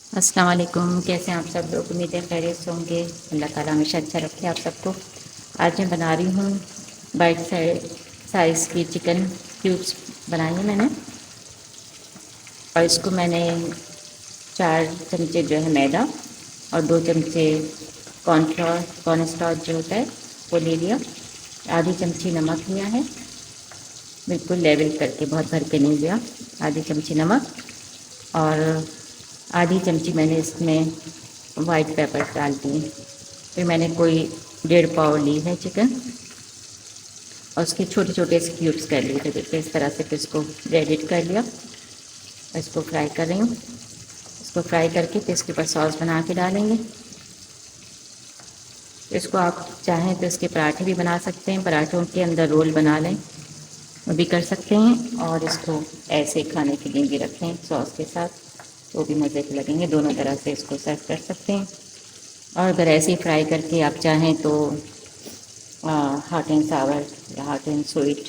अस्सलाम वालेकुम। कैसे हैं आप सब लोग? उम्मीद है खैरियत से होंगे। अल्लाह ताला हमेशा अच्छा रखे आप सबको। आज मैं बना रही हूँ बाइट साइज़ की चिकन क्यूब्स बनाई है मैंने, और इसको मैंने 4 चमचे जो है मैदा और 2 चमचे कॉर्नस्टार्च जो होता है वो ले लिया। आधी चमची नमक लिया है, बिल्कुल लेवल करके, बहुत भर के नहीं लिया। आधी चमची नमक और आधी चमची मैंने इसमें वाइट पेपर डाल दिए। फिर मैंने कोई 1.5 पाव ली है चिकन और उसके छोटे छोटे से क्यूब्स कर लिए थे। देखिए इस तरह से। फिर इसको रेडिट कर लिया। इसको फ्राई कर रही हूँ। इसको फ्राई करके फिर इसके ऊपर सॉस बना के डालेंगे। इसको आप चाहें तो इसके पराठे भी बना सकते हैं, पराठों के अंदर रोल बना लें, वो भी कर सकते हैं। और इसको ऐसे खाने के लिए भी रखें सॉस के साथ, तो भी मज़े के लगेंगे। दोनों तरह से इसको सर्व कर सकते हैं। और अगर ऐसे ही फ्राई करके आप चाहें तो हॉट एंड सावर या हॉट एंड स्वीट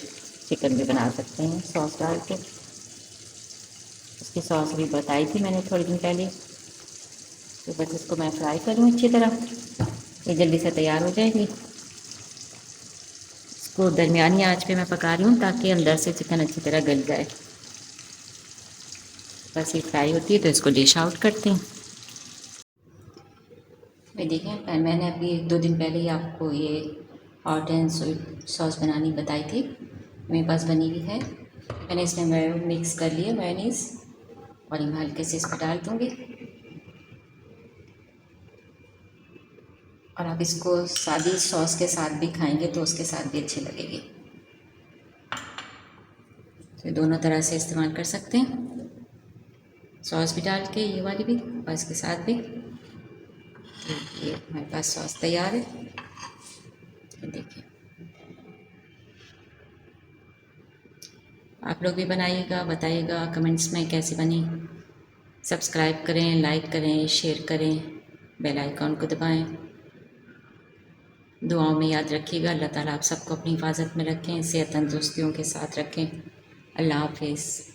चिकन भी बना सकते हैं सॉस डाल के। इसकी सॉस भी बताई थी मैंने थोड़ी दिन पहले। तो बस इसको मैं फ्राई करूँ अच्छी तरह, ये जल्दी से तैयार हो जाएगी। इसको दरमियानी आंच पे मैं पका रही हूँ ताकि अंदर से चिकन अच्छी तरह गल जाए। बस ये फ्राई होती है तो इसको डिश आउट करते हैं। मैं देखें, मैंने अभी 2 दिन पहले ही आपको ये हॉट एंड स्वीट सॉस बनानी बताई थी, मेरे पास बनी हुई है। मैंने इसमें मिक्स कर लिया मेयोनीज़, और मैं हल्के से इस पर डाल दूँगी। और आप इसको सादी सॉस के साथ भी खाएंगे तो उसके साथ भी अच्छी लगेगी। तो दोनों तरह से इस्तेमाल कर सकते हैं, सॉस भी डाल के ये वाली भी और इसके साथ भी। तो ये हमारे पास सॉस तैयार है। तो देखिए, आप लोग भी बनाइएगा, बताइएगा कमेंट्स में कैसी बनी। सब्सक्राइब करें, लाइक करें, शेयर करें, बेल आइकॉन को दबाएं। दुआओं में याद रखिएगा। अल्लाह ताला आप सबको अपनी हिफाजत में रखें, सेहत तंदुरुस्तियों के साथ रखें। अल्लाह हाफिज़।